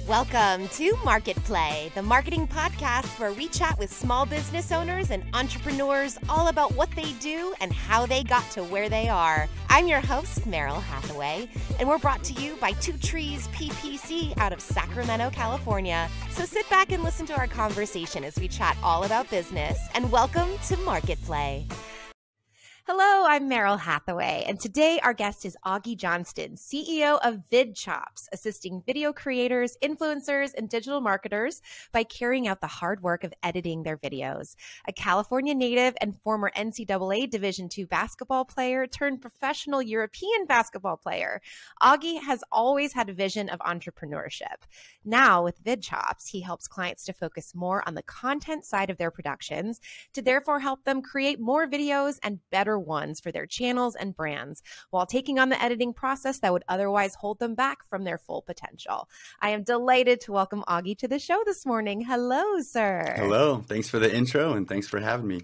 Welcome to MarketPlay, the marketing podcast where we chat with small business owners and entrepreneurs all about what they do and how they got to where they are. I'm your host, Meryl Hathaway, and we're brought to you by Two Trees PPC out of Sacramento, California. So sit back and listen to our conversation as we chat all about business, and welcome to MarketPlay. Hello, I'm Meryl Hathaway, and today our guest is Augie Johnston, CEO of VidChops, assisting video creators, influencers, and digital marketers by carrying out the hard work of editing their videos. A California native and former NCAA Division II basketball player turned professional European basketball player, Augie has always had a vision of entrepreneurship. Now, with VidChops, he helps clients to focus more on the content side of their productions to therefore help them create more videos and better ones for their channels and brands while taking on the editing process that would otherwise hold them back from their full potential. I am delighted to welcome Augie to the show this morning. Hello, sir. Hello. Thanks for the intro and thanks for having me.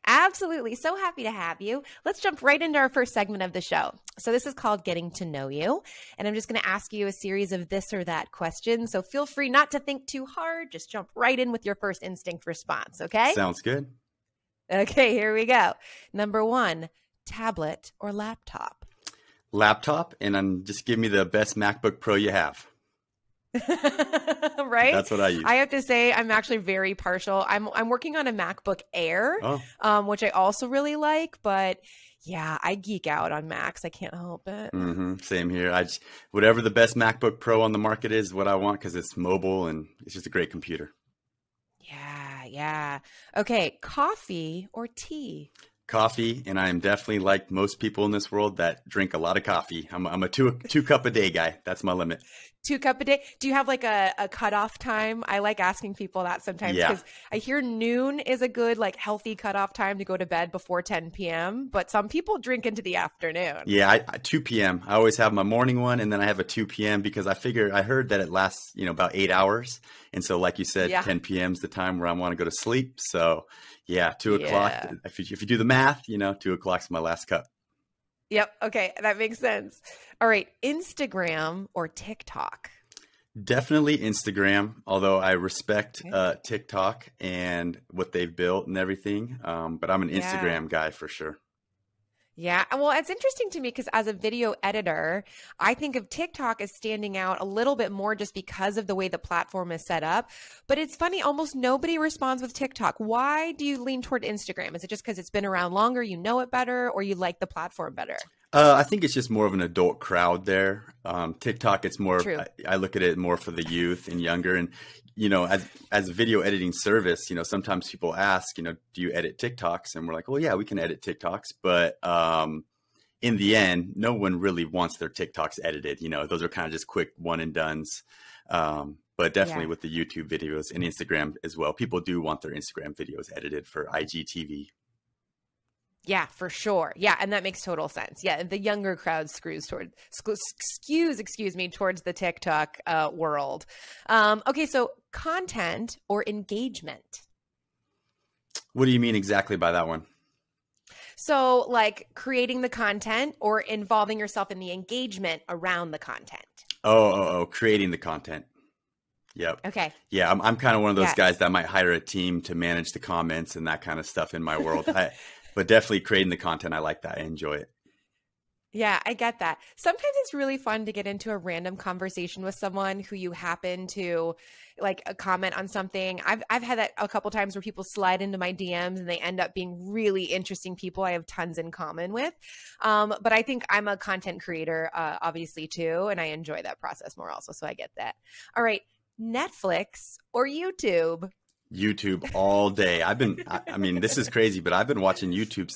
Absolutely. So happy to have you. Let's jump right into our first segment of the show. So this is called Getting to Know You. And I'm just going to ask you a series of this or that questions. So feel free not to think too hard. Just jump right in with your first instinct response. Okay? Sounds good. Okay, here we go. Number one, tablet or laptop? Laptop, and just give me the best MacBook Pro you have. Right? That's what I use. I have to say, I'm actually very partial. I'm working on a MacBook Air, which I also really like, but yeah, I geek out on Macs. I can't help it. Same here. Whatever the best MacBook Pro on the market is what I want because it's mobile and it's just a great computer. Yeah. Okay, coffee or tea? Coffee, and I am definitely like most people in this world that drink a lot of coffee. I'm a two cup a day guy. That's my limit. 2 cup a day. Do you have like a cutoff time? I like asking people that sometimes because I hear noon is a good like healthy cutoff time to go to bed before 10 p.m. But some people drink into the afternoon. Yeah, 2 p.m. I always have my morning one, and then I have a 2 p.m. because I heard that it lasts about 8 hours, and so like you said, 10 p.m. is the time where I want to go to sleep. So yeah, 2 o'clock. If you do the math, 2 o'clock is my last cup. Yep. Okay. That makes sense. All right. Instagram or TikTok? Definitely Instagram, although I respect TikTok and what they've built and everything. But I'm an Instagram guy for sure. Yeah. Well, it's interesting to me because as a video editor, I think of TikTok as standing out a little bit more just because of the way the platform is set up. But it's funny, almost nobody responds with TikTok. Why do you lean toward Instagram? Is it just because it's been around longer, you know it better, or you like the platform better? I think it's just more of an adult crowd there. TikTok, it's more, I look at it more for the youth and younger. And, as a video editing service, sometimes people ask, do you edit TikToks? And we're like, well, yeah, we can edit TikToks. But in the end, no one really wants their TikToks edited. Those are kind of just quick one and dones. But definitely with the YouTube videos and Instagram as well, people do want their Instagram videos edited for IGTV. Yeah, for sure. Yeah, and that makes total sense. Yeah, the younger crowd skews towards the TikTok world. Okay, so content or engagement? What do you mean exactly by that one? So like creating the content or involving yourself in the engagement around the content? Creating the content. Yep. Okay. Yeah, I'm kind of one of those guys that might hire a team to manage the comments and that kind of stuff in my world. But definitely creating the content, I like that. I enjoy it. Yeah, I get that. Sometimes it's really fun to get into a random conversation with someone who you happen to like comment on something. I've had that a couple times where people slide into my DMs and they end up being really interesting people I have tons in common with. But I think I'm a content creator, obviously, too, and I enjoy that process more also. So I get that. All right. Netflix or YouTube? YouTube all day. I mean, this is crazy, but I've been watching YouTube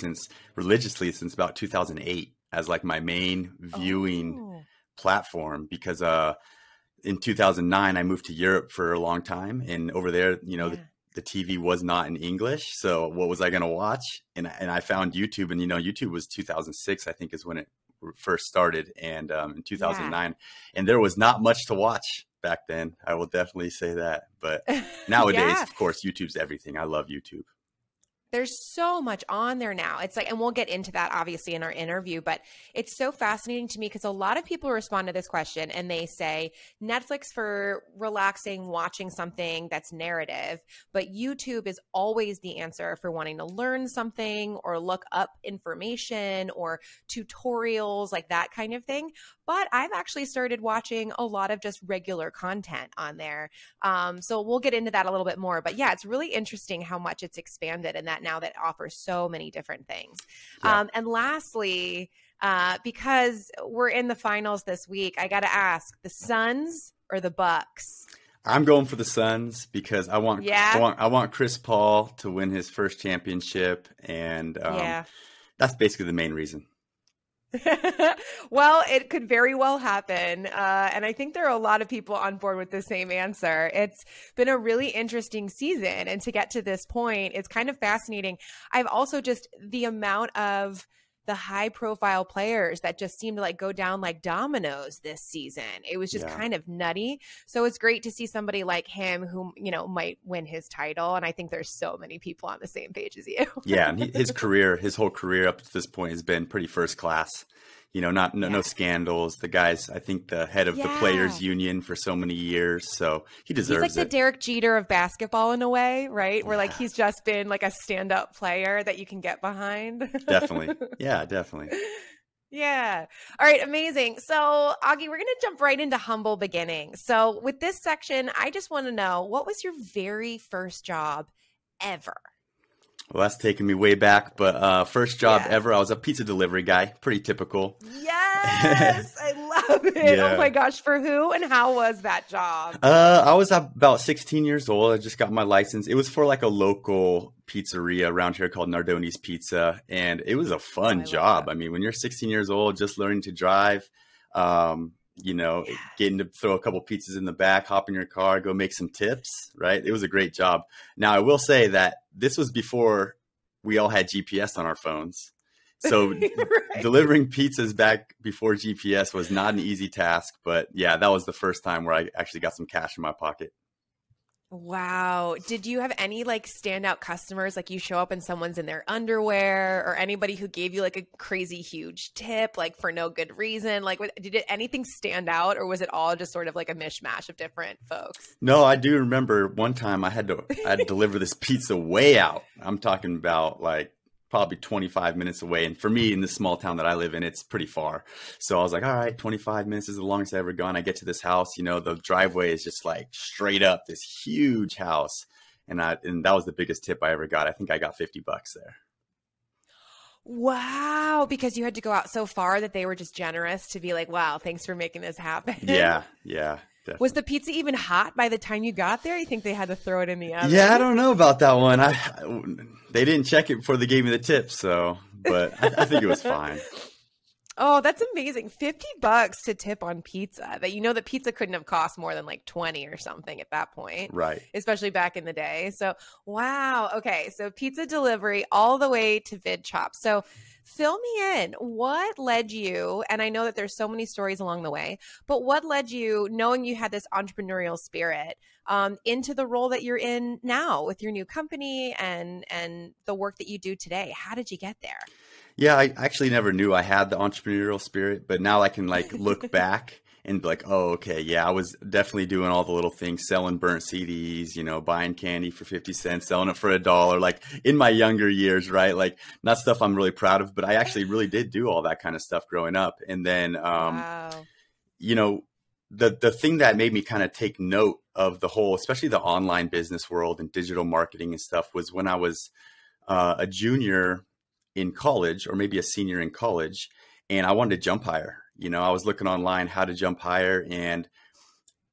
religiously since about 2008 as like my main viewing platform because in 2009 I moved to Europe for a long time, and over there, the TV was not in English. So what was I going to watch? And I found YouTube, and YouTube was 2006, I think, is when it first started, and in 2009, and there was not much to watch back then. I will definitely say that. But nowadays, of course, YouTube's everything. I love YouTube. there's so much on there now. It's like, and we'll get into that obviously in our interview, but it's so fascinating to me because a lot of people respond to this question and they say Netflix for relaxing, watching something that's narrative, but YouTube is always the answer for wanting to learn something or look up information or tutorials, like that kind of thing. But I've actually started watching a lot of just regular content on there. So we'll get into that a little bit more. But yeah, it's really interesting how much it's expanded and that now that offers so many different things. Yeah. And lastly, because we're in the finals this week, I got to ask, the Suns or the Bucks? I'm going for the Suns because I want Chris Paul to win his first championship, and that's basically the main reason. Well, it could very well happen. And I think there are a lot of people on board with the same answer. It's been a really interesting season. And to get to this point, it's kind of fascinating. I've also just the amount of the high profile players that just seem to like go down like dominoes this season. It was just kind of nutty. So it's great to see somebody like him who, you know, might win his title. And I think there's so many people on the same page as you. Yeah. And his whole career up to this point has been pretty first class. You know, no scandals. The guy's, I think, the head of the players union for so many years. So he deserves it. He's like the Derek Jeter of basketball in a way, right? Where like he's just been like a stand-up player that you can get behind. Definitely. Yeah, definitely. Yeah. All right. Amazing. So Augie, we're going to jump right into humble beginnings. So with this section, I just want to know, what was your very first job ever? Well, that's taking me way back, but first job ever, I was a pizza delivery guy. Pretty typical. Yes, I love it. Oh my gosh, for who and how was that job? I was about 16 years old. I just got my license. It was for like a local pizzeria around here called Nardoni's Pizza, and it was a fun job. I mean, when you're 16 years old, just learning to drive, you know, getting to throw a couple pizzas in the back, hop in your car, go make some tips, right? It was a great job. Now, I will say that this was before we all had GPS on our phones. So delivering pizzas back before GPS was not an easy task. But yeah, that was the first time where I actually got some cash in my pocket. Wow. Did you have any like standout customers? Like you show up and someone's in their underwear, or anybody who gave you like a crazy huge tip, like for no good reason? Like did anything stand out, or was it all just sort of like a mishmash of different folks? No, I do remember one time I had to deliver this pizza way out. I'm talking about like probably 25 minutes away. And for me, in this small town that I live in, it's pretty far. So I was like, all right, 25 minutes is the longest I've ever gone. I get to this house, you know, the driveway is just like straight up this huge house. And that was the biggest tip I ever got. I think I got $50 there. Wow. Because you had to go out so far that they were just generous to be like, wow, thanks for making this happen. Yeah. Yeah. Definitely. Was the pizza even hot by the time you got there? You think they had to throw it in the oven? Yeah, I don't know about that one. They didn't check it before they gave me the tip, but I think it was fine. Oh, that's amazing. $50 to tip on pizza. That, you know, that pizza couldn't have cost more than like 20 or something at that point. Right. Especially back in the day. So, wow. Okay. So pizza delivery all the way to VidChops. So fill me in. What led you, and I know that there's so many stories along the way, but what led you, knowing you had this entrepreneurial spirit, into the role that you're in now with your new company and the work that you do today? How did you get there? Yeah, I actually never knew I had the entrepreneurial spirit, but now I can like look back and be like, oh, okay, yeah, I was definitely doing all the little things, selling burnt CDs, you know, buying candy for 50 cents, selling it for $1, like in my younger years, right? Like not stuff I'm really proud of, but I actually really did do all that kind of stuff growing up. And then, you know, the thing that made me kind of take note of the whole, especially the online business world and digital marketing and stuff, was when I was a junior in college, or maybe a senior in college, and I wanted to jump higher. You know, I was looking online how to jump higher. And,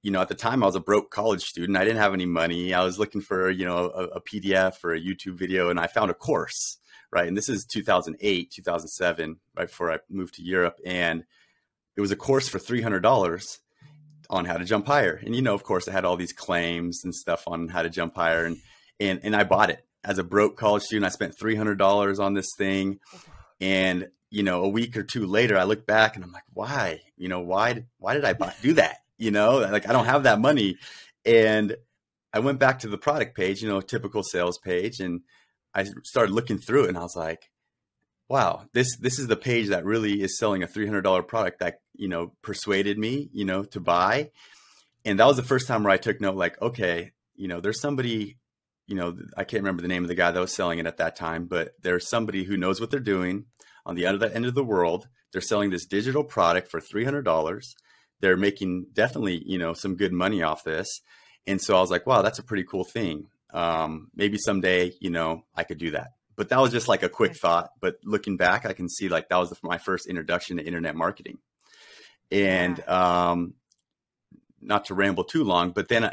you know, at the time I was a broke college student. I didn't have any money. I was looking for, you know, a PDF or a YouTube video, and I found a course, right? And this is 2008, 2007, right before I moved to Europe. And it was a course for $300 on how to jump higher. And, you know, of course I had all these claims and stuff on how to jump higher, and I bought it. As a broke college student, I spent $300 on this thing. And, you know, a week or two later, I look back and I'm like, why? You know, why did I do that? You know, like I don't have that money. And I went back to the product page, you know, typical sales page, and I started looking through it and I was like, wow, this is the page that really is selling a $300 product that, persuaded me, to buy. And that was the first time where I took note, like, okay, there's somebody, I can't remember the name of the guy that was selling it at that time, but there's somebody who knows what they're doing on the other end of the world. They're selling this digital product for $300. They're making definitely, some good money off this. And so I was like, wow, that's a pretty cool thing. Maybe someday, I could do that. But that was just like a quick thought. But looking back, I can see like that was my first introduction to internet marketing. And not to ramble too long, but then,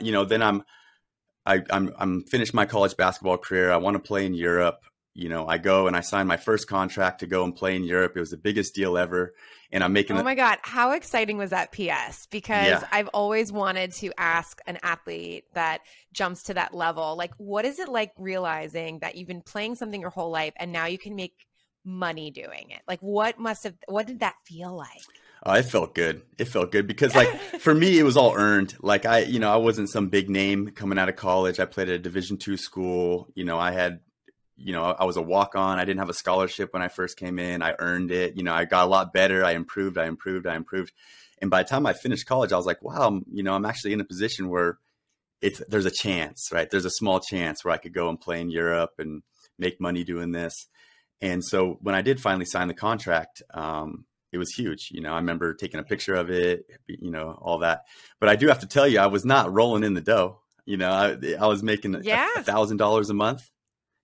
I'm finished my college basketball career. I want to play in Europe. I go and I sign my first contract to go and play in Europe. It was the biggest deal ever. And I'm making Oh my God. How exciting was that PS? Because I've always wanted to ask an athlete that jumps to that level, like, what is it like realizing that you've been playing something your whole life and now you can make money doing it? Like, what did that feel like? It felt good. It felt good because like for me, it was all earned. Like I wasn't some big name coming out of college. I played at a Division II school. I had, I was a walk-on. I didn't have a scholarship when I first came in. I earned it. I got a lot better. I improved. And by the time I finished college, I was like, wow, I'm actually in a position where there's a chance, right? There's a small chance where I could go and play in Europe and make money doing this. And so when I did finally sign the contract, it was huge. I remember taking a picture of it, all that. But I do have to tell you, I was not rolling in the dough. I was making $1,000 a month.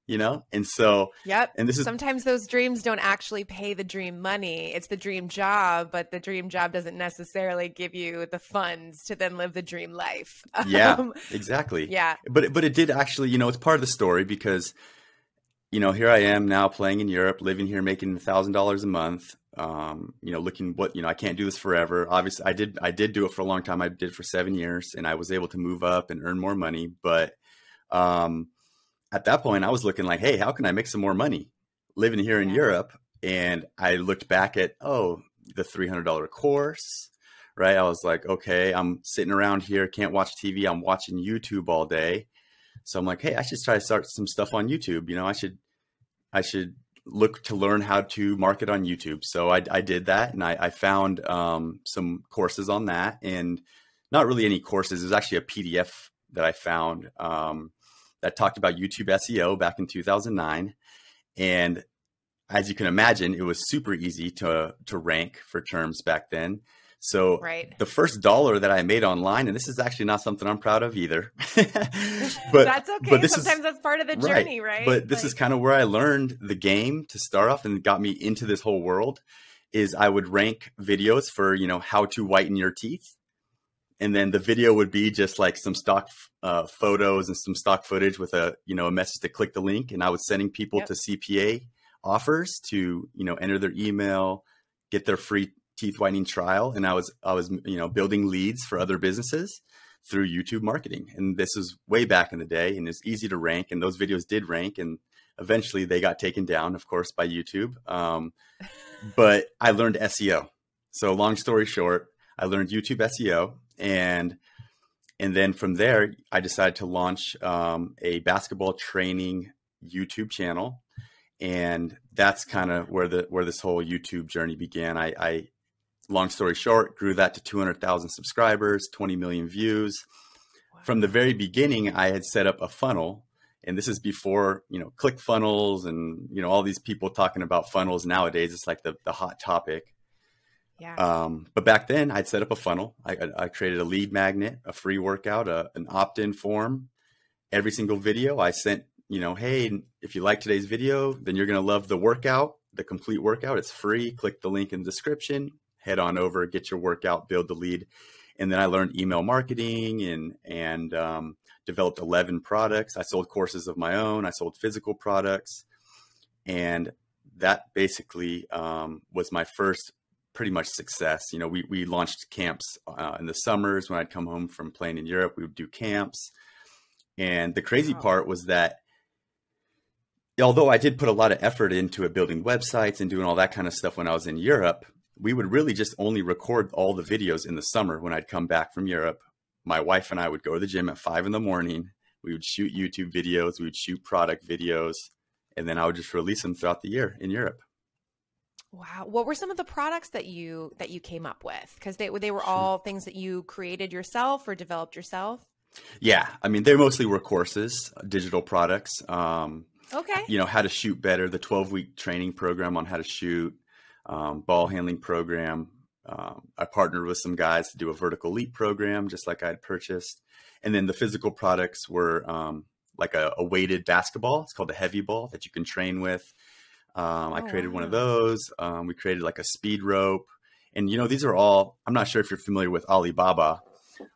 And so, and this is sometimes those dreams don't actually pay the dream money. It's the dream job, but the dream job doesn't necessarily give you the funds to then live the dream life. Yeah, exactly. Yeah. But it did actually, it's part of the story because, here I am now playing in Europe, living here, making $1,000 a month. Looking what, I can't do this forever. Obviously I did do it for a long time. I did it for 7 years and I was able to move up and earn more money. But, at that point I was looking like, hey, how can I make some more money living here in Europe? And I looked back at, the $300 course, right? I was like, okay, I'm sitting around here, can't watch TV. I'm watching YouTube all day. So I'm like, hey, I should try to start some stuff on YouTube. I should look to learn how to market on YouTube. So I did that and I found some courses on that, and not really any courses. It was actually a PDF that I found that talked about YouTube SEO back in 2009. And as you can imagine, it was super easy to rank for terms back then. So the first dollar that I made online, and this is actually not something I'm proud of either. but that's okay. But sometimes that's part of the journey, right? But this is kind of where I learned the game to start off and got me into this whole world. Is I would rank videos for, how to whiten your teeth. And then the video would be just like some stock photos and some stock footage with a message to click the link. And I was sending people to CPA offers to, enter their email, get their free teeth whitening trial. And I was building leads for other businesses through YouTube marketing. And this is way back in the day, and it's easy to rank. And those videos did rank, and eventually they got taken down, of course, by YouTube. But I learned SEO. So long story short, I learned YouTube SEO. And then from there, I decided to launch a basketball training YouTube channel. And that's kind of where this whole YouTube journey began. I long story short, grew that to 200,000 subscribers, 20 million views. Wow. From the very beginning, I had set up a funnel, and this is before, click funnels and, all these people talking about funnels nowadays. It's like the hot topic. Yeah. But back then I'd set up a funnel. I created a lead magnet, a free workout, an opt-in form. Every single video I sent, hey, if you like today's video, then you're going to love the workout, the complete workout. It's free. Click the link in the description. Head on over, get your workout, build the lead. And then I learned email marketing and developed 11 products. I sold courses of my own. I sold physical products. And that basically was my first pretty much success. We launched camps in the summers when I'd come home from playing in Europe. We would do camps. And the crazy part was that although I did put a lot of effort into it, building websites and doing all that kind of stuff when I was in Europe, we would really just only record all the videos in the summer when I'd come back from Europe. My wife and I would go to the gym at 5 in the morning. We would shoot YouTube videos. We would shoot product videos. and then I would just release them throughout the year in Europe. Wow. What were some of the products that you came up with? Because they were all things that you created yourself or developed yourself? Yeah. I mean, they mostly were courses, digital products. Okay. You know, how to shoot better, the 12-week training program on how to shoot, ball handling program. I partnered with some guys to do a vertical leap program, just like I had purchased. And then the physical products were like a weighted basketball. It's called a heavy ball that you can train with. I created one of those. We created like a speed rope. And, you know, these are all, I'm not sure if you're familiar with Alibaba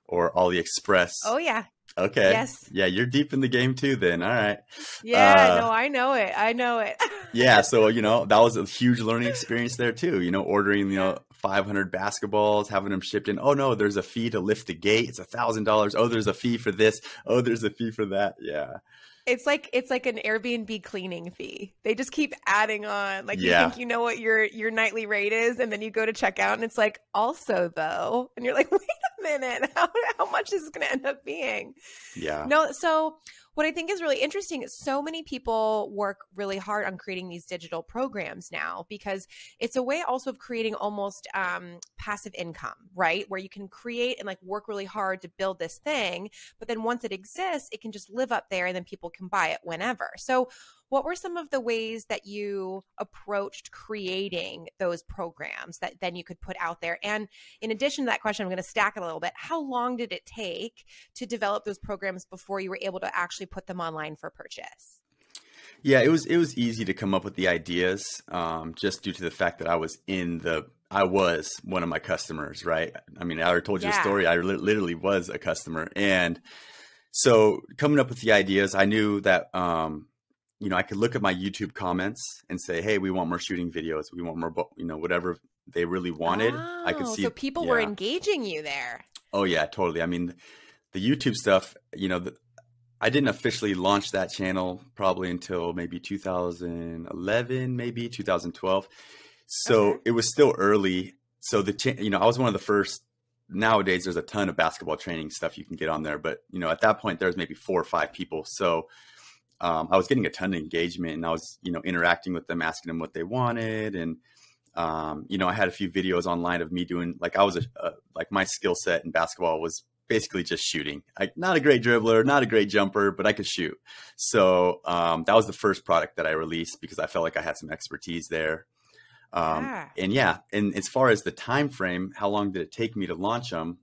or AliExpress. Oh, yeah. Okay. Yes. Yeah, you're deep in the game too then. All right. Yeah, no, I know it. I know it. Yeah. So, you know, that was a huge learning experience there too. You know, ordering, you know, 500 basketballs, having them shipped in. Oh no, there's a fee to lift the gate. It's $1,000. Oh, there's a fee for this. Oh, there's a fee for that. Yeah. It's like an Airbnb cleaning fee. They just keep adding on. Like you Yeah. think you know what your nightly rate is, and then you go to check out and it's like, also though, and you're like, wait a minute, how much is this going to end up being? Yeah. No, so what I think is really interesting is so many people work really hard on creating these digital programs now because it's a way also of creating almost passive income, right? Where you can create and like work really hard to build this thing, but then once it exists, it can just live up there and then people can buy it whenever. So what were some of the ways that you approached creating those programs that then you could put out there? And in addition to that question, I'm going to stack it a little bit. How long did it take to develop those programs before you were able to actually put them online for purchase? Yeah, it was easy to come up with the ideas, just due to the fact that I was one of my customers, right? I mean, I already told you a story. I literally was a customer. And so coming up with the ideas, I knew that, you know, I could look at my YouTube comments and say, hey, we want more shooting videos. We want more, you know, whatever they really wanted. I could see. So people were engaging you there. Oh, yeah, totally. I mean, the YouTube stuff, you know, I didn't officially launch that channel probably until maybe 2011, maybe 2012. So it was still early. So you know, I was one of the first. Nowadays, there's a ton of basketball training stuff you can get on there. But, you know, at that point, there was maybe 4 or 5 people. So I was getting a ton of engagement and I was, you know, interacting with them, asking them what they wanted. And, you know, I had a few videos online of me doing, like, I was like my skill set in basketball was basically just shooting. Not a great dribbler, not a great jumper, but I could shoot. So that was the first product that I released because I felt like I had some expertise there. And as far as the time frame, how long did it take me to launch them?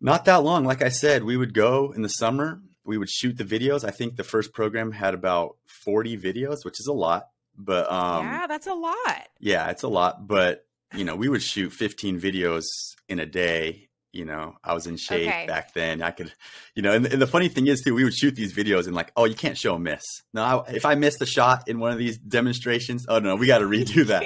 Not that long. Like I said, we would go in the summer. We would shoot the videos. I think the first program had about 40 videos, which is a lot, but, yeah, that's a lot. Yeah, it's a lot, but you know, we would shoot 15 videos in a day. You know, I was in shape back then. I could, you know, and the funny thing is too, we would shoot these videos and like, oh, you can't show a miss. No, if I missed a shot in one of these demonstrations, oh no, we got to redo that.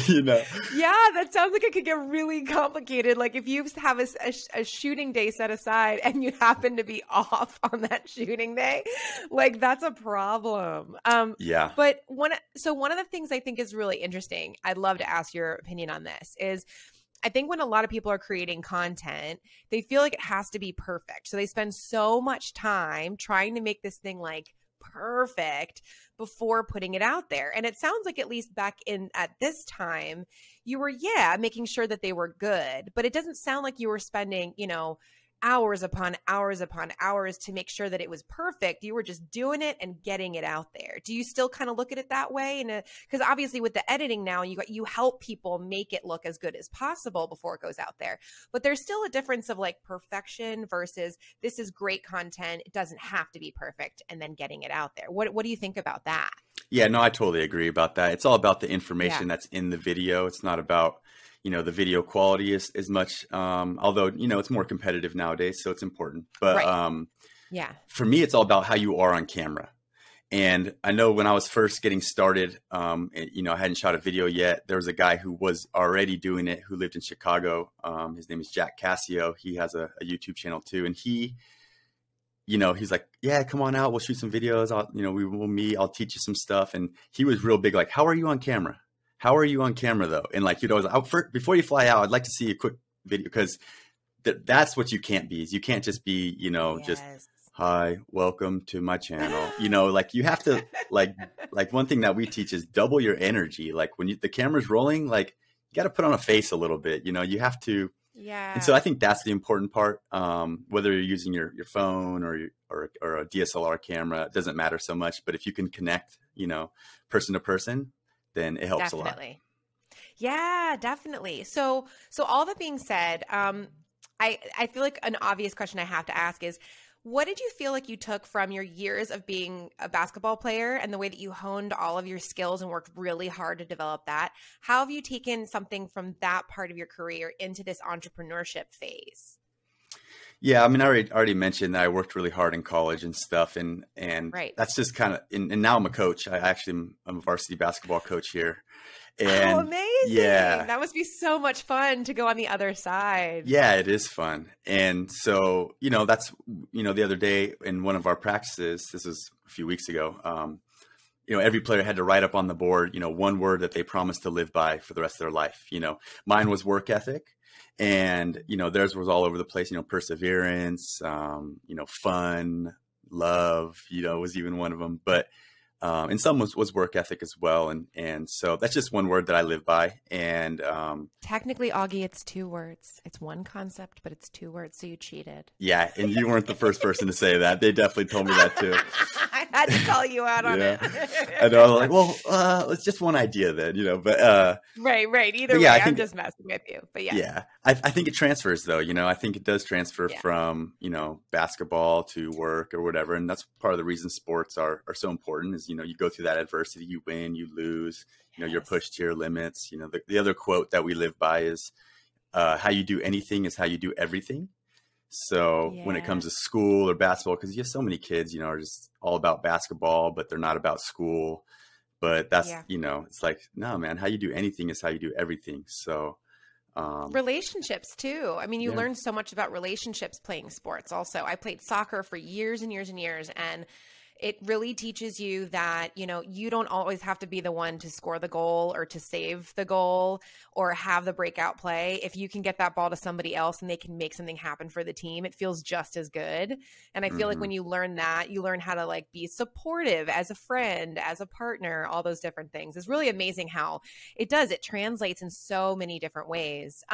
You know? Yeah, that sounds like it could get really complicated. Like if you have a shooting day set aside and you happen to be off on that shooting day, like that's a problem. Yeah. But one of the things I think is really interesting, I'd love to ask your opinion on this, is I think when a lot of people are creating content, they feel like it has to be perfect. So they spend so much time trying to make this thing like perfect before putting it out there. And it sounds like at least back at this time, you were, making sure that they were good, but it doesn't sound like you were spending, you know, hours upon hours upon hours to make sure that it was perfect. You were just doing it and getting it out there. Do you still kind of look at it that way? And because obviously with the editing now, you help people make it look as good as possible before it goes out there. But there's still a difference of like perfection versus this is great content. It doesn't have to be perfect, and then getting it out there. What do you think about that? Yeah, no, I totally agree about that. It's all about the information that's in the video. It's not about, you know, the video quality as much, although, you know, it's more competitive nowadays, so it's important. But for me, it's all about how you are on camera. And I know when I was first getting started, you know, I hadn't shot a video yet. There was a guy who was already doing it, who lived in Chicago. His name is Jack Cassio. He has a YouTube channel too. And he, you know, he's like, yeah, come on out. We'll shoot some videos. We'll meet. I'll teach you some stuff. And he was real big, like, how are you on camera? How are you on camera though? And like, you know, before you fly out, I'd like to see a quick video, because that's what you can't be. Is you can't just be, you know, just hi, welcome to my channel. Like you have to like one thing that we teach is double your energy. Like when the camera's rolling, like you got to put on a face a little bit, you have to. Yeah. And so I think that's the important part. Whether you're using your phone or a DSLR camera, it doesn't matter so much. But if you can connect, person to person, then it helps a lot. Yeah, definitely. So all that being said, I feel like an obvious question I have to ask is, what did you feel like you took from your years of being a basketball player and the way that you honed all of your skills and worked really hard to develop that? How have you taken something from that part of your career into this entrepreneurship phase? Yeah, I mean, I already mentioned that I worked really hard in college and stuff, and right. That's just kind of, and now I'm a coach. I'm a varsity basketball coach here. And amazing. Yeah. That must be so much fun to go on the other side. Yeah, it is fun. And so, that's, the other day in one of our practices, this was a few weeks ago, every player had to write up on the board, one word that they promised to live by for the rest of their life. Mine was work ethic, and, theirs was all over the place, perseverance, fun, love, was even one of them. But and some was work ethic as well. And so that's just one word that I live by. And technically, Augie, it's 2 words. It's one concept, but it's 2 words. So you cheated. Yeah. And you weren't the first person to say that. They definitely told me that too. I had to call you out on it. I know. I'm like, well, it's just one idea then, but right. Either way, I'm just messing with you. But yeah. Yeah. I think it transfers though, I think it does transfer from, basketball to work or whatever. And that's part of the reason sports are so important is, you go through that adversity, you win, you lose, you're pushed to your limits. The other quote that we live by is, how you do anything is how you do everything. So when it comes to school or basketball, because you have so many kids, are just all about basketball, but they're not about school. But that's, it's like, no, man, how you do anything is how you do everything. So relationships too. I mean, you learn so much about relationships playing sports. Also, I played soccer for years and years and years, and it really teaches you that, you don't always have to be the one to score the goal or to save the goal or have the breakout play. If you can get that ball to somebody else and they can make something happen for the team, it feels just as good. And I feel like when you learn that, you learn how to like be supportive as a friend, as a partner, all those different things. It's really amazing how it translates in so many different ways.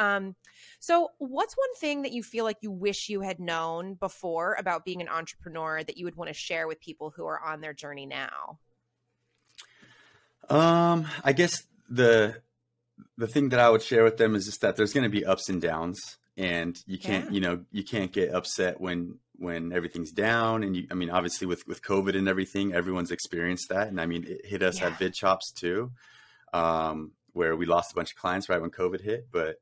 So what's one thing that you feel like you wish you had known before about being an entrepreneur that you would want to share with people who are on their journey now? I guess the thing that I would share with them is just that there's going to be ups and downs, and you can't, you can't get upset when everything's down. And I mean, obviously with COVID and everything, everyone's experienced that. And I mean, it hit us at VidChops too, where we lost a bunch of clients right when COVID hit. But,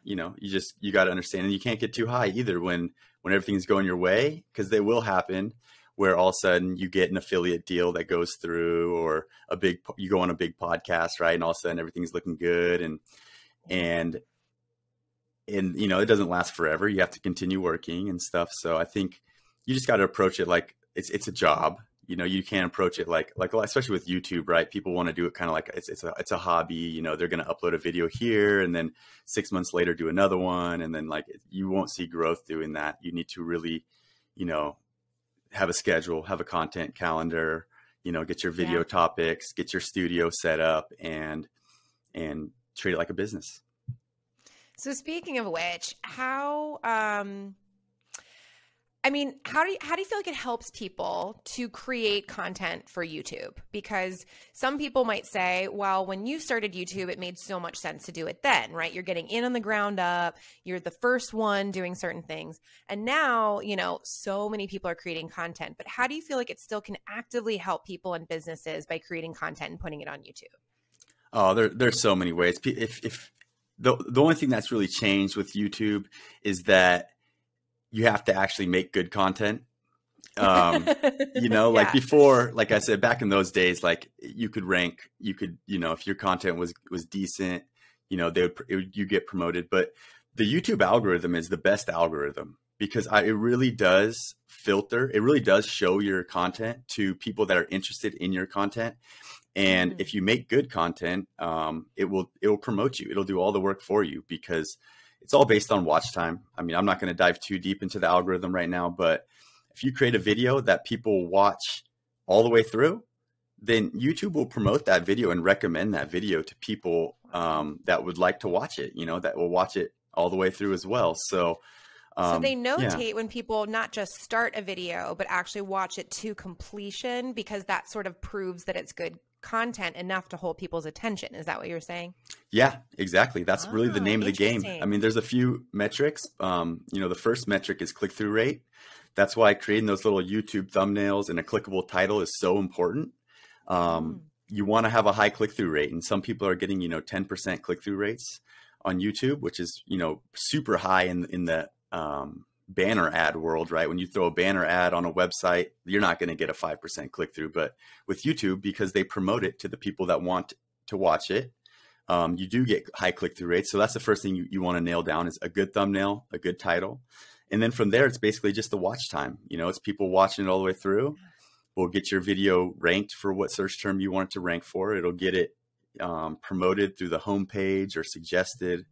you got to understand, and you can't get too high either when everything's going your way, because they will happen where all of a sudden you get an affiliate deal that goes through, or you go on a big podcast, right? And all of a sudden everything's looking good. And it doesn't last forever. You have to continue working and stuff. So I think you just got to approach it like it's a job. You can't approach it like especially with YouTube, right? People want to do it kind of like it's a hobby. They're going to upload a video here and then 6 months later do another one. And then you won't see growth doing that. You need to really, have a schedule, have a content calendar, get your video topics, get your studio set up, and treat it like a business. So speaking of which, how do you feel like it helps people to create content for YouTube? Because some people might say, well, when you started YouTube, it made so much sense to do it then, right? You're getting in on the ground up. You're the first one doing certain things. And now, so many people are creating content. But how do you feel like it still can actively help people and businesses by creating content and putting it on YouTube? Oh, there's so many ways. If the only thing that's really changed with YouTube is that you have to actually make good content. Like before, like I said, back in those days, like you could rank, if your content was decent, you get promoted. But the YouTube algorithm is the best algorithm because it really does filter. It really does show your content to people that are interested in your content. And if you make good content, it will promote you. It'll do all the work for you because it's all based on watch time. I mean, I'm not going to dive too deep into the algorithm right now, but if you create a video that people watch all the way through, then YouTube will promote that video and recommend that video to people that would like to watch it, that will watch it all the way through as well. So they notate when people not just start a video, but actually watch it to completion, because that sort of proves that it's good content enough to hold people's attention. Is that what you're saying? Yeah, exactly. That's really the name of the game. I mean, there's a few metrics. The first metric is click-through rate. That's why creating those little YouTube thumbnails and a clickable title is so important. You want to have a high click-through rate, and some people are getting, 10% click-through rates on YouTube, which is, super high in the banner ad world, right? When you throw a banner ad on a website, you're not going to get a 5% click-through, but with YouTube, because they promote it to the people that want to watch it, you do get high click-through rates. So that's the first thing you want to nail down, is a good thumbnail, a good title. And then from there, it's basically just the watch time. It's people watching it all the way through. We'll get your video ranked for what search term you want it to rank for. It'll get it promoted through the homepage or suggested.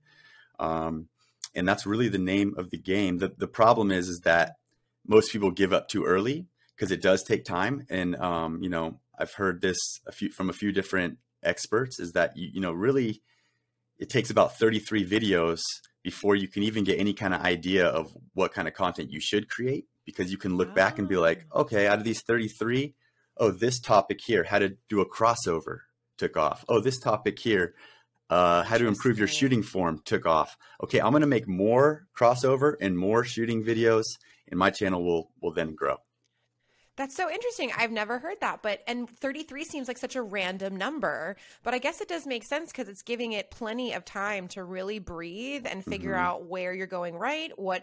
And that's really the name of the game. The problem is that most people give up too early, because it does take time. And, I've heard this from a few different experts, is that, really it takes about 33 videos before you can even get any kind of idea of what kind of content you should create, because you can look back and be like, okay, out of these 33, this topic here, how to do a crossover, took off. This topic here, how to improve your shooting form, took off. Okay, I'm going to make more crossover and more shooting videos, and my channel will then grow. That's so interesting. I've never heard that, and 33 seems like such a random number, but I guess it does make sense, because it's giving it plenty of time to really breathe and figure out where you're going right, what,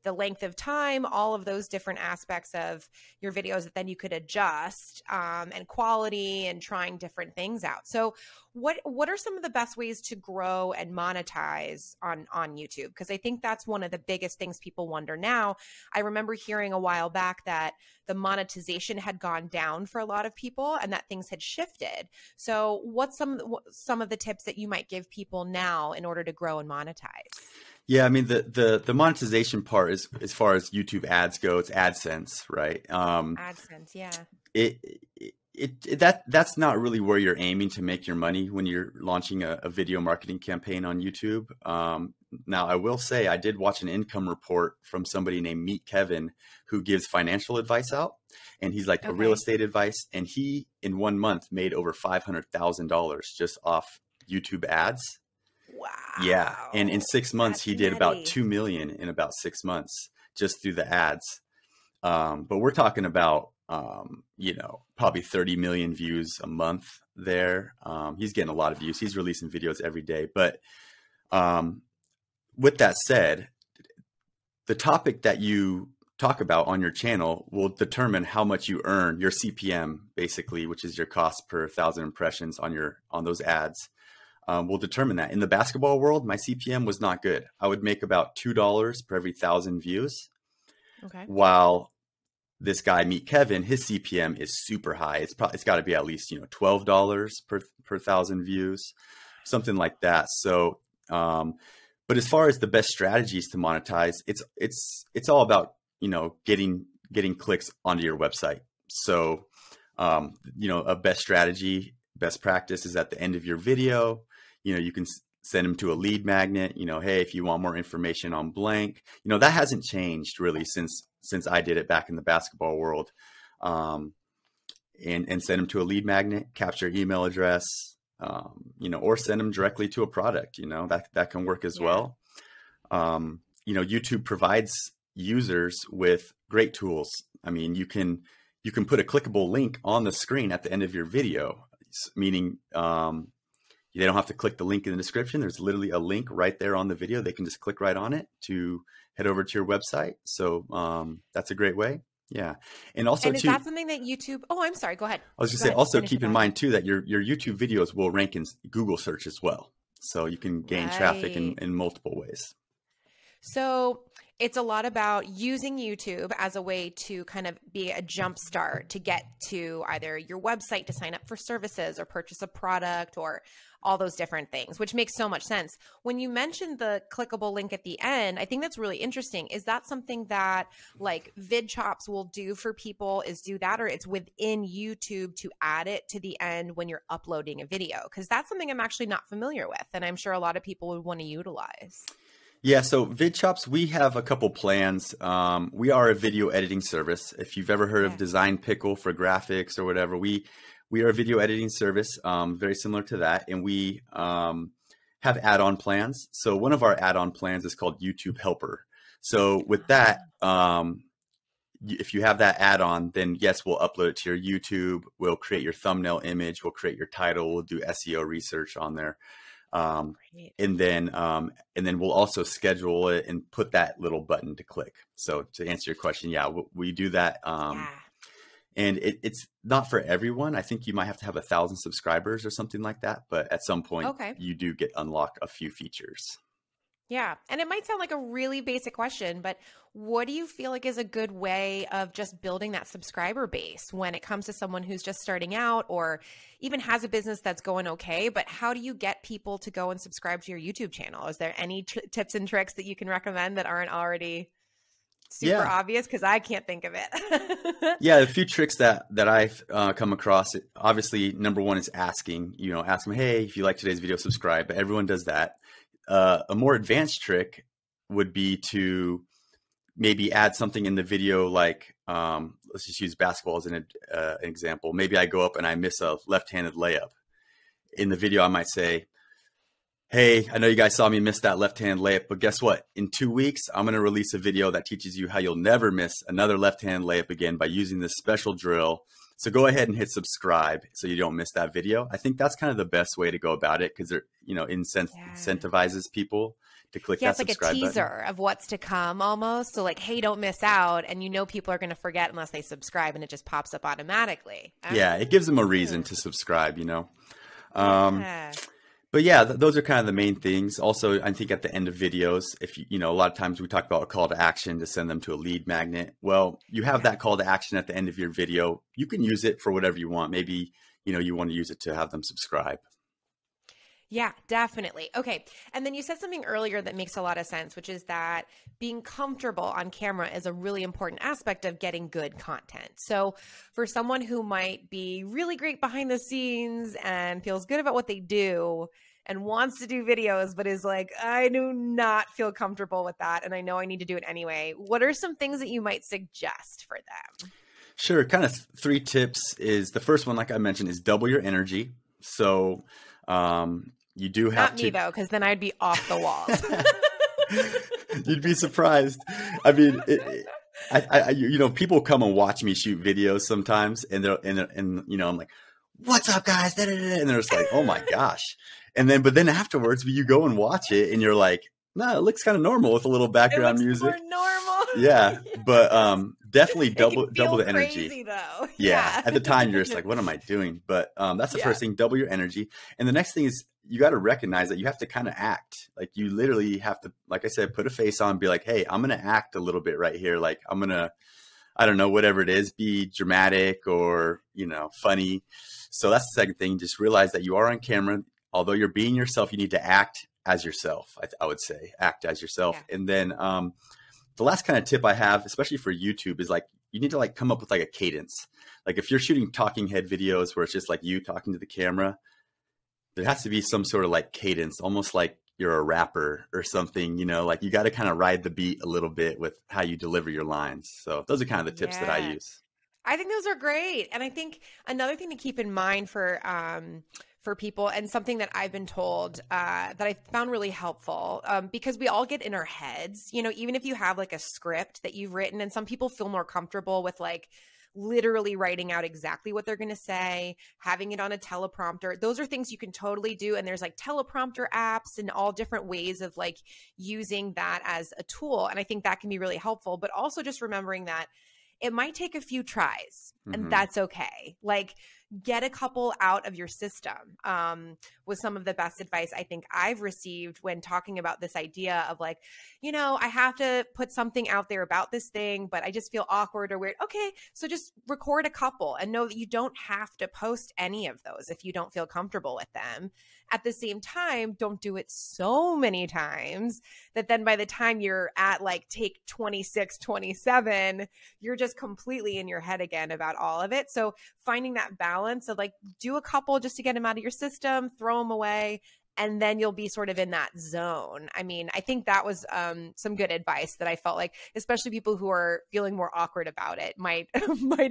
the length of time, all of those different aspects of your videos that then you could adjust, and quality, and trying different things out. So what are some of the best ways to grow and monetize on YouTube? Because I think that's one of the biggest things people wonder now. I remember hearing a while back that the monetization had gone down for a lot of people, and that things had shifted. So what's some of the tips that you might give people now in order to grow and monetize? Yeah, I mean, the monetization part is, as far as YouTube ads go, it's AdSense, right? AdSense, yeah. That's not really where you're aiming to make your money when you're launching a video marketing campaign on YouTube. Now, I will say I did watch an income report from somebody named Meet Kevin, who gives financial advice out, and he's like a real estate advice, and he in 1 month made over $500,000 just off YouTube ads. Wow. Yeah, and in 6 months he did about 2 million in about 6 months just through the ads. But we're talking about probably 30 million views a month there. He's getting a lot of views. He's releasing videos every day. But with that said, the topic that you talk about on your channel will determine how much you earn, your CPM, basically, which is your cost per 1,000 impressions on those ads. Will determine that. In the basketball world, my CPM was not good. I would make about $2 per every 1,000 views. Okay. While this guy, Meet Kevin, his CPM is super high. It's got to be at least, $12 per 1,000 views, something like that. So, but as far as the best strategies to monetize, it's all about, getting clicks onto your website. So, a best strategy, best practice is at the end of your video, you can send them to a lead magnet, hey, if you want more information on blank, that hasn't changed really since I did it back in the basketball world, and send them to a lead magnet, capture email address, or send them directly to a product, that can work as well. YouTube provides users with great tools. I mean, you can put a clickable link on the screen at the end of your video, meaning, they don't have to click the link in the description. There's literally a link right there on the video. They can just click right on it to head over to your website. So that's a great way. Yeah. And also, is that something that YouTube, I'm sorry, go ahead. I was just saying, also keep in mind too, that your YouTube videos will rank in Google search as well. So you can gain traffic in multiple ways. So it's a lot about using YouTube as a way to kind of be a jump start to get to either your website to sign up for services or purchase a product or all those different things, which makes so much sense. When you mentioned the clickable link at the end, I think that's really interesting. Is that something that like VidChops will do for people, is do that, or it's within YouTube to add it to the end when you're uploading a video? Because that's something I'm actually not familiar with, and I'm sure a lot of people would want to utilize. Yeah, so VidChops, we have a couple plans. We are a video editing service. If you've ever heard of Design Pickle for graphics or whatever, we are a video editing service, very similar to that. And we have add-on plans. So one of our add-on plans is called YouTube Helper. So with that, if you have that add-on, then yes, we'll upload it to your YouTube. We'll create your thumbnail image. We'll create your title. We'll do SEO research on there. And then we'll also schedule it and put that little button to click. So to answer your question, yeah, we do that. And it's not for everyone. I think you might have to have 1,000 subscribers or something like that. But at some point you do get unlock a few features. Yeah. And it might sound like a really basic question, but what do you feel like is a good way of just building that subscriber base when it comes to someone who's just starting out or even has a business that's going okay? But how do you get people to go and subscribe to your YouTube channel? Is there any tips and tricks that you can recommend that aren't already super obvious? Because I can't think of it. Yeah, a few tricks that I've come across. Obviously, number one is asking them, hey, if you like today's video, subscribe. But everyone does that. A more advanced trick would be to maybe add something in the video, like let's just use basketball as an example. Maybe I go up and I miss a left-handed layup. In the video, I might say, hey, I know you guys saw me miss that left-hand layup, but guess what? In 2 weeks, I'm going to release a video that teaches you how you'll never miss another left-hand layup again by using this special drill. So go ahead and hit subscribe so you don't miss that video. I think that's kind of the best way to go about it because it incentivizes people to click that subscribe button. It's like a teaser of what's to come almost. So like, hey, don't miss out. And people are going to forget unless they subscribe, and it just pops up automatically. Yeah, it gives them a reason to subscribe, But yeah, those are kind of the main things. Also, I think at the end of videos, if a lot of times we talk about a call to action to send them to a lead magnet. Well, you have that call to action at the end of your video. You can use it for whatever you want. Maybe, you want to use it to have them subscribe. Yeah, definitely. Okay. And then you said something earlier that makes a lot of sense, which is that being comfortable on camera is a really important aspect of getting good content. So for someone who might be really great behind the scenes and feels good about what they do and wants to do videos, but is like, I do not feel comfortable with that, and I know I need to do it anyway, what are some things that you might suggest for them? Sure. Kind of 3 tips is the first one, like I mentioned, is double your energy. So, you do have Not me though, because then I'd be off the walls. You'd be surprised. I mean, people come and watch me shoot videos sometimes, and I'm like, "What's up, guys?" And they're just like, "Oh my gosh!" But then afterwards, you go and watch it, and you're like, "No, it looks kind of normal with a little background music." More normal. Yeah, but definitely double the energy. Crazy though. Yeah, at the time you're just like, "What am I doing?" But that's the first thing. Double your energy, and the next thing is you got to recognize that you have to kind of act. Like you literally have to, like I said, put a face on, and be like, "Hey, I'm gonna act a little bit right here. Like I'm gonna, I don't know, whatever it is, be dramatic or funny." So that's the second thing. Just realize that you are on camera. Although you're being yourself, you need to act as yourself. I would say act as yourself. Yeah. And then the last kind of tip I have, especially for YouTube, is like you need to like come up with like a cadence. Like if you're shooting talking head videos where it's just like you talking to the camera, there has to be some sort of like cadence, almost like you're a rapper or something, like you got to kind of ride the beat a little bit with how you deliver your lines. So those are kind of the tips that I use. I think those are great. And I think another thing to keep in mind for people, and something that I've been told that I found really helpful, because we all get in our heads, even if you have like a script that you've written, and some people feel more comfortable with like literally writing out exactly what they're going to say, having it on a teleprompter. Those are things you can totally do. And there's like teleprompter apps and all different ways of like using that as a tool. And I think that can be really helpful, but also just remembering that it might take a few tries, and that's okay. Like get a couple out of your system was some of the best advice I think I've received when talking about this idea of like, I have to put something out there about this thing, but I just feel awkward or weird. Okay, so just record a couple and know that you don't have to post any of those if you don't feel comfortable with them. At the same time, don't do it so many times that then by the time you're at like take 26, 27, you're just completely in your head again about all of it. So finding that balance of like, do a couple just to get them out of your system, throw them away, and then you'll be sort of in that zone. I mean, I think that was some good advice that I felt like, especially people who are feeling more awkward about it might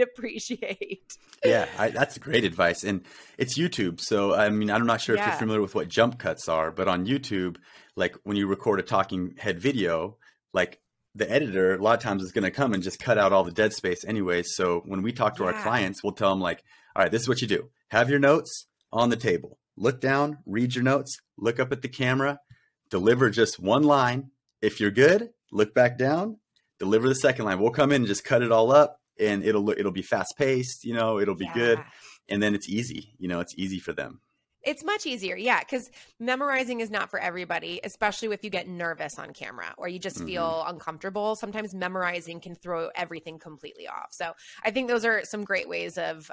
appreciate. Yeah, that's great advice. And it's YouTube. So, I mean, I'm not sure if you're familiar with what jump cuts are, but on YouTube, like when you record a talking head video, like the editor, a lot of times is going to come and just cut out all the dead space anyway. So when we talk to our clients, we'll tell them like, all right, this is what you do. Have your notes on the table. Look down, read your notes, look up at the camera, deliver just one line. If you're good, look back down, deliver the second line. We'll come in and just cut it all up, and it'll be fast paced, it'll be good. And then it's easy, it's easy for them. It's much easier. Yeah. Because memorizing is not for everybody, especially if you get nervous on camera or you just feel uncomfortable. Sometimes memorizing can throw everything completely off. So I think those are some great ways of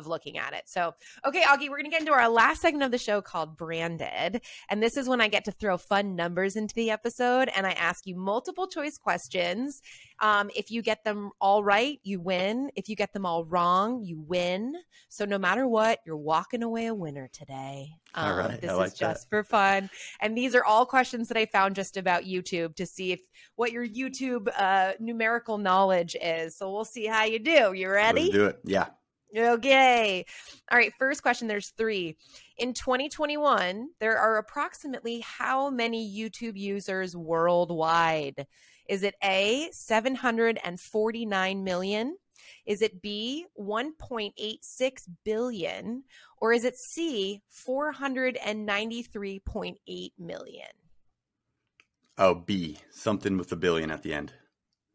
looking at it. So, okay, Augie, we're going to get into our last segment of the show called Branded. And this is when I get to throw fun numbers into the episode and I ask you multiple choice questions. If you get them all right, you win. If you get them all wrong, you win. So no matter what, you're walking away a winner today. All right. This is just for fun. And these are all questions that I found just about YouTube to see what your YouTube numerical knowledge is. So we'll see how you do. You ready? Let's do it. Yeah. Okay. All right. First question. There's 3. In 2021, there are approximately how many YouTube users worldwide? Is it A, 749 million? Is it B, 1.86 billion? Or is it C, 493.8 million? Oh, B, something with a billion at the end.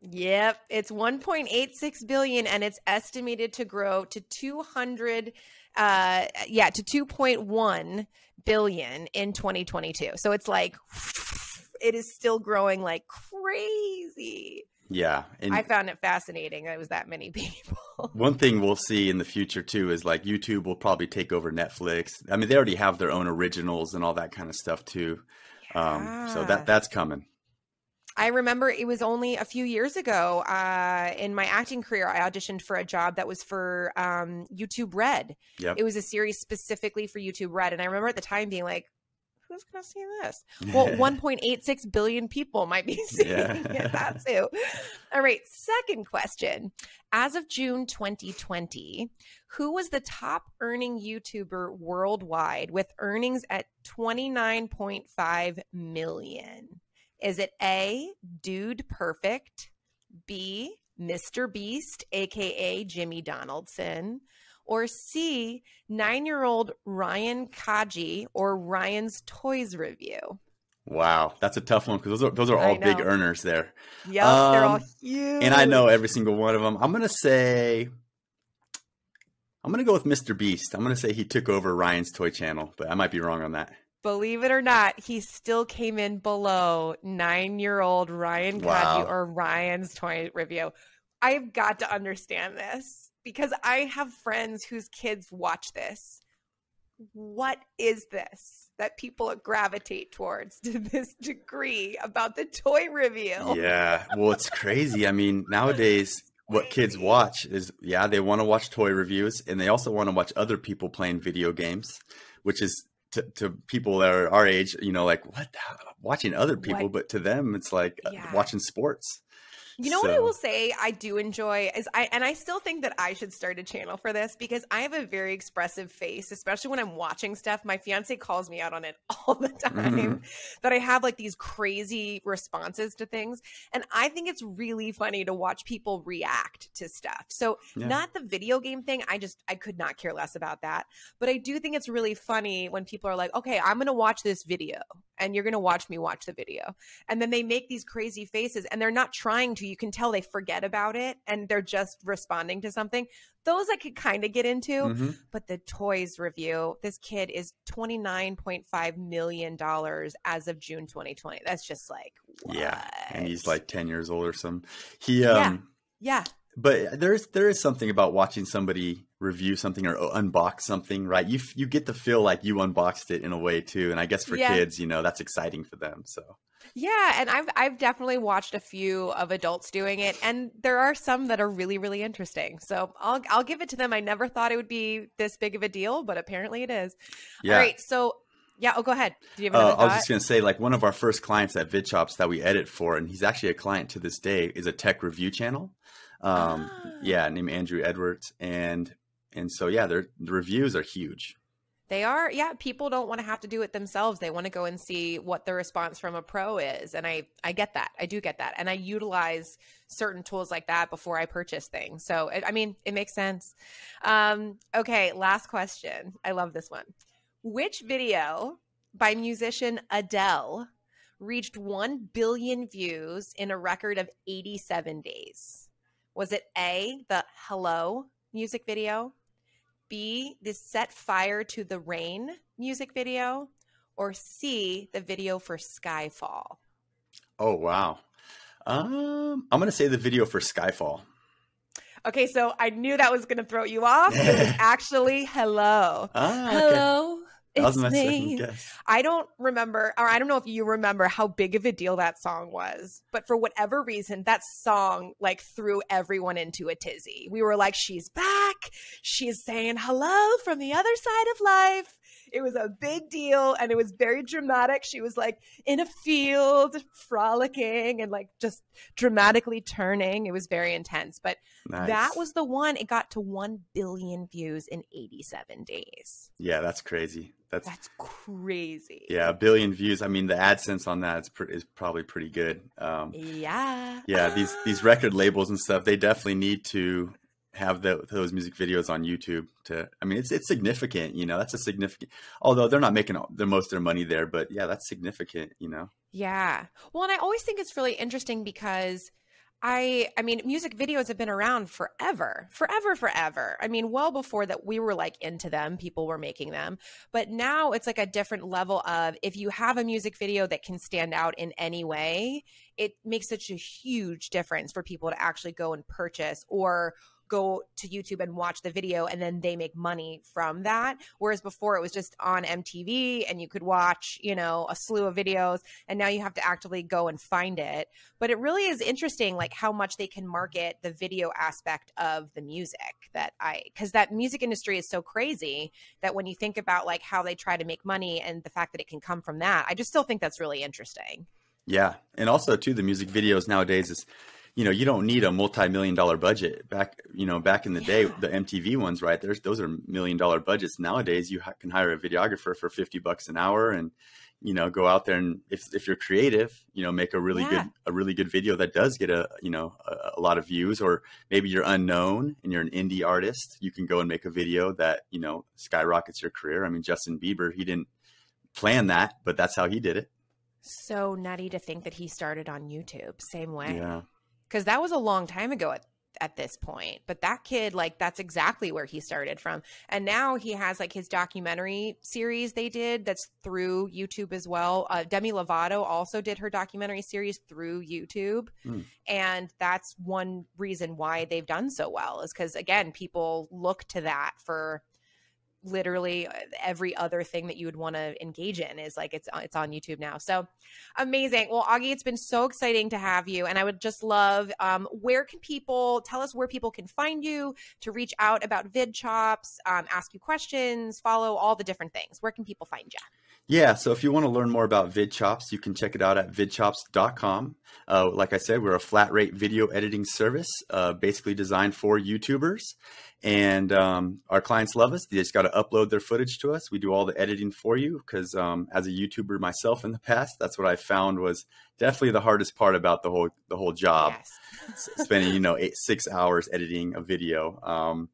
Yep, it's 1.86 billion, and it's estimated to grow to 2.1 billion in 2022. So it's like it is still growing like crazy. Yeah. And I found it fascinating that it was that many people. One thing we'll see in the future too is like YouTube will probably take over Netflix. I mean, they already have their own originals and all that kind of stuff too. So that's coming. I remember it was only a few years ago in my acting career, I auditioned for a job that was for YouTube Red. Yep. It was a series specifically for YouTube Red. And I remember at the time being like, who's going to see this? Well, 1.86 billion people might be seeing it. That's who. All right. Second question. As of June 2020, who was the top earning YouTuber worldwide with earnings at 29.5 million? Is it A, Dude Perfect, B, Mr. Beast, aka Jimmy Donaldson, or C, 9-year-old Ryan Kaji or Ryan's Toys Review? Wow, that's a tough one because those are all big earners there. Yep, they're all huge. And I know every single one of them. I'm going to go with Mr. Beast. I'm going to say he took over Ryan's Toy Channel, but I might be wrong on that. Believe it or not, he still came in below 9-year-old Ryan Kaji or Ryan's Toy Review. I've got to understand this because I have friends whose kids watch this. What is this that people gravitate towards to this degree about the toy review? Yeah, well, it's crazy. I mean, nowadays, what kids watch is, they want to watch toy reviews, and they also want to watch other people playing video games, which is to people that are our age, like what? Watching other people, but to them, it's like watching sports. You know what I will say I do enjoy is I still think that I should start a channel for this because I have a very expressive face, especially when I'm watching stuff. My fiance calls me out on it all the time that I have like these crazy responses to things. And I think it's really funny to watch people react to stuff. So not the video game thing. I could not care less about that. But I do think it's really funny when people are like, okay, I'm going to watch this video and you're going to watch me watch the video. And then they make these crazy faces and they're not trying to to, you can tell they forget about it and they're just responding to something. Those I could kind of get into, but the toys review, this kid is $29.5 million as of June 2020. That's just like, what? Yeah. And he's like 10 years old or something. Yeah. But there is something about watching somebody review something or unbox something, right? You get to feel like you unboxed it in a way too. And I guess for kids, you know, that's exciting for them. So yeah, and I've definitely watched a few of adults doing it, and there are some that are really, really interesting. So I'll give it to them. I never thought it would be this big of a deal, but apparently it is. Yeah. All right, so yeah. Oh, go ahead. Do you have another thought? I was just going to say, like, one of our first clients at VidChops that we edit for, and he's actually a client to this day, is a tech review channel. Named Andrew Edwards, and so the reviews are huge. They are. Yeah. People don't want to have to do it themselves. They want to go and see what the response from a pro is. And I get that. I do get that. And I utilize certain tools like that before I purchase things. So, I mean, it makes sense. Okay. Last question. I love this one. Which video by musician Adele reached 1 billion views in a record of 87 days? Was it A, the Hello music video, B, the Set Fire to the Rain music video, or C, the video for Skyfall? Oh, wow. I'm going to say the video for Skyfall. Okay, so I knew that was going to throw you off. It was actually Hello. Hello. Okay. That was my second guess. I don't remember, or I don't know if you remember how big of a deal that song was, but for whatever reason, that song like threw everyone into a tizzy. We were like, she's back. She's saying hello from the other side of life. It was a big deal and it was very dramatic. She was like in a field frolicking and like just dramatically turning. It was very intense, but that was the one. It got to 1 billion views in 87 days. Yeah, that's crazy. That's crazy. Yeah, 1 billion views. I mean, the AdSense on that is probably pretty good. These record labels and stuff, they definitely need to have those music videos on YouTube it's significant, you know, that's a significant, although they're not making the most of their money there, but yeah, that's significant, you know? Yeah. Well, and I always think it's really interesting because I mean, music videos have been around forever. I mean, well before that we were like into them, people were making them, but now it's like a different level of, if you have a music video that can stand out in any way, it makes such a huge difference for people to actually go and purchase or go to YouTube and watch the video, and then they make money from that. Whereas before it was just on MTV and you could watch, you know, a slew of videos, and now you have to actively go and find it. But it really is interesting, like how much they can market the video aspect of the music because that music industry is so crazy that when you think about like how they try to make money and the fact that it can come from that, I just still think that's really interesting. Yeah. And also too, the music videos nowadays is, you know, you don't need a multi-million-dollar budget. Back in the day, the MTV ones, right? Those are $1 million budgets. Nowadays, you can hire a videographer for $50 an hour, and you know, go out there and if you're creative, you know, make a really good video that does get a lot of views. Or maybe you're unknown and you're an indie artist, you can go and make a video that, you know, skyrockets your career. I mean, Justin Bieber, he didn't plan that, but that's how he did it. So nutty to think that he started on YouTube, same way. Yeah. Because that was a long time ago at this point. But that kid, like, that's exactly where he started from. And now he has, like, his documentary series they did that's through YouTube as well. Demi Lovato also did her documentary series through YouTube. And that's one reason why they've done so well, is because, again, people look to that for literally every other thing that you would want to engage in is like it's on YouTube now. So amazing. Well, Augie, it's been so exciting to have you, and I would just love tell us where people can find you to reach out about VidChops, ask you questions, follow all the different things. Where can people find you? Yeah, so if you want to learn more about VidChops, you can check it out at vidchops.com. Like I said, we're a flat rate video editing service, basically designed for YouTubers. And our clients love us. They just got to upload their footage to us. We do all the editing for you because as a YouTuber myself in the past, that's what I found was definitely the hardest part about the whole job. Yes. Spending 6 hours editing a video.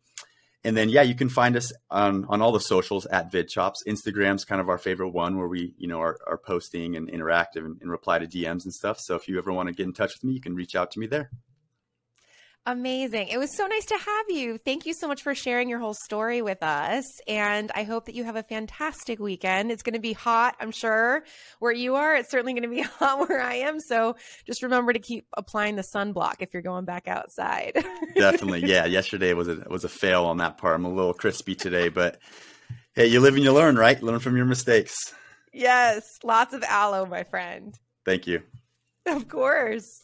And then, yeah, you can find us on all the socials at VidChops. Instagram's kind of our favorite one where we, are posting and interactive and reply to DMs and stuff. So if you ever want to get in touch with me, you can reach out to me there. Amazing. It was so nice to have you. Thank you so much for sharing your whole story with us. And I hope that you have a fantastic weekend. It's going to be hot, I'm sure, where you are. It's certainly going to be hot where I am. So just remember to keep applying the sunblock if you're going back outside. Definitely. Yeah. Yesterday was a fail on that part. I'm a little crispy today, but hey, you live and you learn, right? Learn from your mistakes. Yes. Lots of aloe, my friend. Thank you. Of course.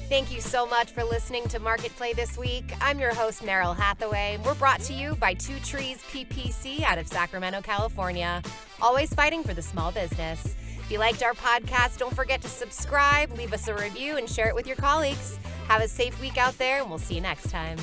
Thank you so much for listening to MarketPlay this week. I'm your host, Meryl Hathaway. We're brought to you by Two Trees PPC out of Sacramento, California. Always fighting for the small business. If you liked our podcast, don't forget to subscribe, leave us a review, and share it with your colleagues. Have a safe week out there, and we'll see you next time.